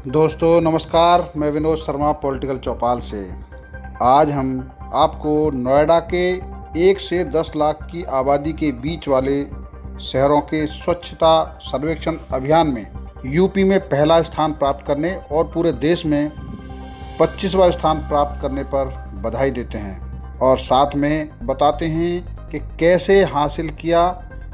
दोस्तों नमस्कार, मैं विनोद शर्मा पॉलिटिकल चौपाल से। आज हम आपको नोएडा के 1 से 10 लाख की आबादी के बीच वाले शहरों के स्वच्छता सर्वेक्षण अभियान में यूपी में पहला स्थान प्राप्त करने और पूरे देश में 25वां स्थान प्राप्त करने पर बधाई देते हैं और साथ में बताते हैं कि कैसे हासिल किया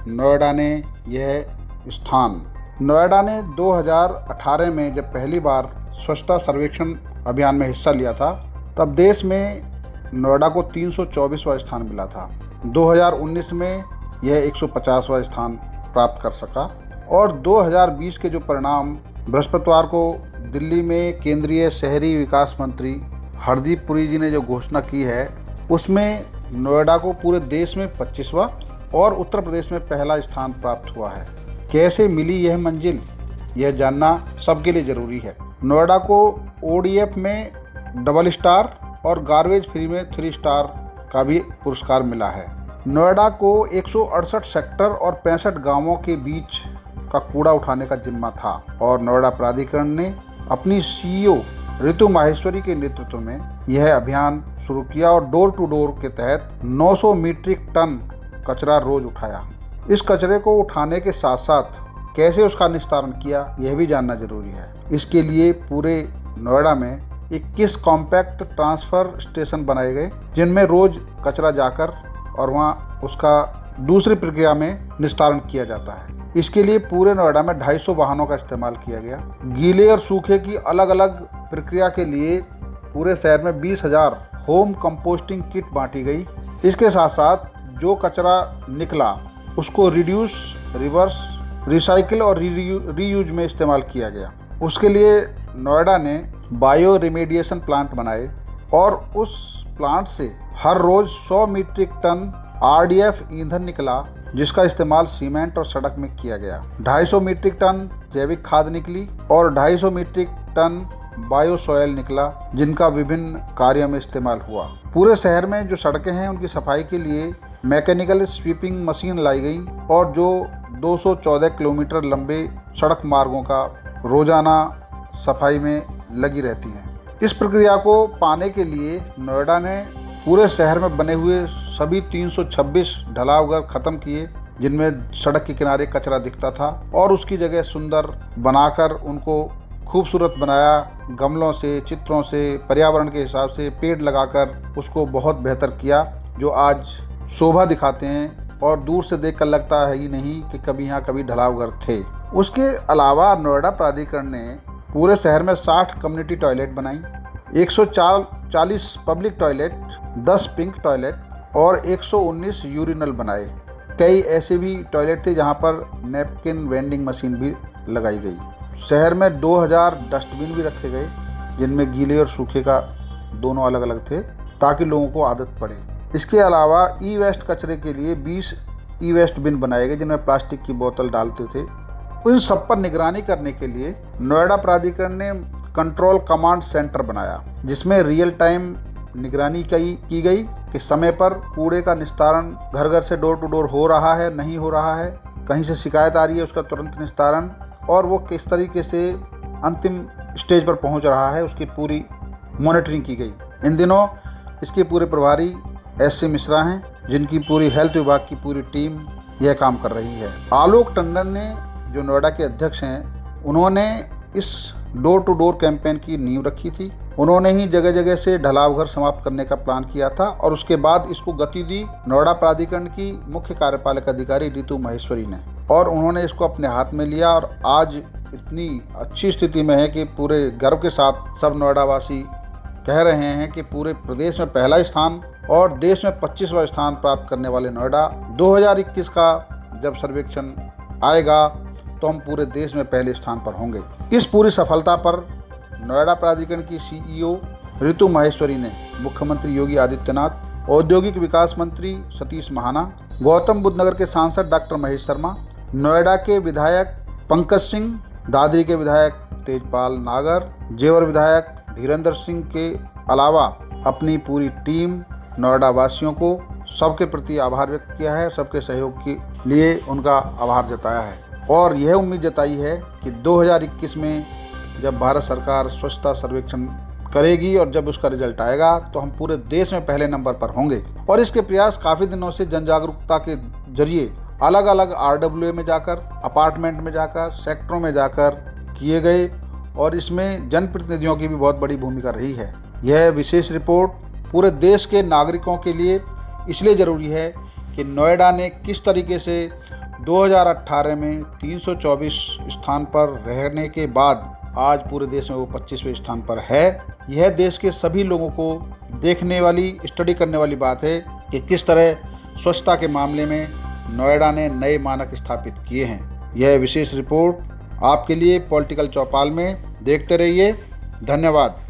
नोएडा ने यह स्थान। नोएडा ने 2018 में जब पहली बार स्वच्छता सर्वेक्षण अभियान में हिस्सा लिया था, तब देश में नोएडा को 324वां स्थान मिला था। 2019 में यह 150वां स्थान प्राप्त कर सका और 2020 के जो परिणाम बृहस्पतिवार को दिल्ली में केंद्रीय शहरी विकास मंत्री हरदीप पुरी जी ने जो घोषणा की है, उसमें नोएडा को पूरे देश में 25वां और उत्तर प्रदेश में पहला स्थान प्राप्त हुआ है। कैसे मिली यह मंजिल, यह जानना सबके लिए ज़रूरी है। नोएडा को ODF में डबल स्टार और गार्बेज फ्री में 3 स्टार का भी पुरस्कार मिला है। नोएडा को 168 सेक्टर और 65 गांवों के बीच का कूड़ा उठाने का जिम्मा था और नोएडा प्राधिकरण ने अपनी CEO ऋतु माहेश्वरी के नेतृत्व में यह अभियान शुरू किया और डोर टू डोर के तहत 900 मीट्रिक टन कचरा रोज उठाया। इस कचरे को उठाने के साथ साथ कैसे उसका निस्तारण किया, यह भी जानना जरूरी है। इसके लिए पूरे नोएडा में 21 कॉम्पैक्ट ट्रांसफ़र स्टेशन बनाए गए, जिनमें रोज कचरा जाकर और वहाँ उसका दूसरी प्रक्रिया में निस्तारण किया जाता है। इसके लिए पूरे नोएडा में 250 वाहनों का इस्तेमाल किया गया। गीले और सूखे की अलग अलग प्रक्रिया के लिए पूरे शहर में 20,000 होम कंपोस्टिंग किट बांटी गई। इसके साथ साथ जो कचरा निकला उसको रिड्यूस, रिवर्स, रिसाइकिल और रीयूज में इस्तेमाल किया गया। उसके लिए नोएडा ने बायो रिमेडिएशन प्लांट बनाए और उस प्लांट से हर रोज 100 मीट्रिक टन RDF ईंधन निकला, जिसका इस्तेमाल सीमेंट और सड़क में किया गया। 250 मीट्रिक टन जैविक खाद निकली और 250 मीट्रिक टन बायो सॉयल निकला, जिनका विभिन्न कार्यों में इस्तेमाल हुआ। पूरे शहर में जो सड़कें हैं उनकी सफाई के लिए मैकेनिकल स्वीपिंग मशीन लाई गई और जो 214 किलोमीटर लंबे सड़क मार्गों का रोजाना सफाई में लगी रहती हैं। इस प्रक्रिया को पाने के लिए नोएडा ने पूरे शहर में बने हुए सभी 326 ढलाव घर खत्म किए, जिनमें सड़क के किनारे कचरा दिखता था, और उसकी जगह सुंदर बनाकर उनको खूबसूरत बनाया। गमलों से, चित्रों से, पर्यावरण के हिसाब से पेड़ लगाकर उसको बहुत बेहतर किया, जो आज शोभा दिखाते हैं और दूर से देखकर लगता है ही नहीं कि कभी यहाँ कभी ढलाव घर थे। उसके अलावा नोएडा प्राधिकरण ने पूरे शहर में 60 कम्युनिटी टॉयलेट बनाई, 140 पब्लिक टॉयलेट, 10 पिंक टॉयलेट और 119 यूरिनल बनाए। कई ऐसे भी टॉयलेट थे जहाँ पर नैपकिन वेंडिंग मशीन भी लगाई गई। शहर में 2000 डस्टबिन भी रखे गए, जिनमें गीले और सूखे का दोनों अलग अलग थे, ताकि लोगों को आदत पड़े। इसके अलावा ई-वेस्ट कचरे के लिए 20 ई-वेस्ट बिन बनाए गए, जिनमें प्लास्टिक की बोतल डालते थे। उन सब पर निगरानी करने के लिए नोएडा प्राधिकरण ने कंट्रोल कमांड सेंटर बनाया, जिसमें रियल टाइम निगरानी की गई कि समय पर कूड़े का निस्तारण घर घर से डोर टू डोर हो रहा है, नहीं हो रहा है, कहीं से शिकायत आ रही है उसका तुरंत निस्तारण, और वो किस तरीके से अंतिम स्टेज पर पहुंच रहा है, उसकी पूरी मॉनिटरिंग की गई। इन दिनों इसके पूरे प्रभारी SC मिश्रा हैं, जिनकी पूरी हेल्थ विभाग की पूरी टीम यह काम कर रही है। आलोक टंडन ने, जो नोएडा के अध्यक्ष हैं, उन्होंने इस डोर टू डोर कैंपेन की नींव रखी थी। उन्होंने ही जगह जगह से ढलाव घर समाप्त करने का प्लान किया था और उसके बाद इसको गति दी नोएडा प्राधिकरण की मुख्य कार्यपालक अधिकारी ऋतु माहेश्वरी ने, और उन्होंने इसको अपने हाथ में लिया और आज इतनी अच्छी स्थिति में है कि पूरे गर्व के साथ सब नोएडा वासी कह रहे हैं कि पूरे प्रदेश में पहला स्थान और देश में 25वां स्थान प्राप्त करने वाले नोएडा 2021 का जब सर्वेक्षण आएगा तो हम पूरे देश में पहले स्थान पर होंगे। इस पूरी सफलता पर नोएडा प्राधिकरण की CEO ऋतु माहेश्वरी ने मुख्यमंत्री योगी आदित्यनाथ, औद्योगिक विकास मंत्री सतीश महाना, गौतम बुद्ध नगर के सांसद डॉक्टर महेश शर्मा, नोएडा के विधायक पंकज सिंह, दादरी के विधायक तेजपाल नागर, जेवर विधायक धीरेन्द्र सिंह के अलावा अपनी पूरी टीम नोएडा वासियों को सबके प्रति आभार व्यक्त किया है, सबके सहयोग के लिए उनका आभार जताया है और यह उम्मीद जताई है कि 2021 में जब भारत सरकार स्वच्छता सर्वेक्षण करेगी और जब उसका रिजल्ट आएगा तो हम पूरे देश में पहले नंबर पर होंगे। और इसके प्रयास काफ़ी दिनों से जन जागरूकता के जरिए अलग अलग RWA में जाकर, अपार्टमेंट में जाकर, सेक्टरों में जाकर किए गए और इसमें जनप्रतिनिधियों की भी बहुत बड़ी भूमिका रही है। यह विशेष रिपोर्ट पूरे देश के नागरिकों के लिए इसलिए ज़रूरी है कि नोएडा ने किस तरीके से 2018 में 324 स्थान पर रहने के बाद आज पूरे देश में वो 25वें स्थान पर है। यह देश के सभी लोगों को देखने वाली, स्टडी करने वाली बात है कि किस तरह स्वच्छता के मामले में नोएडा ने नए मानक स्थापित किए हैं। यह विशेष रिपोर्ट आपके लिए पॉलिटिकल चौपाल में देखते रहिए। धन्यवाद।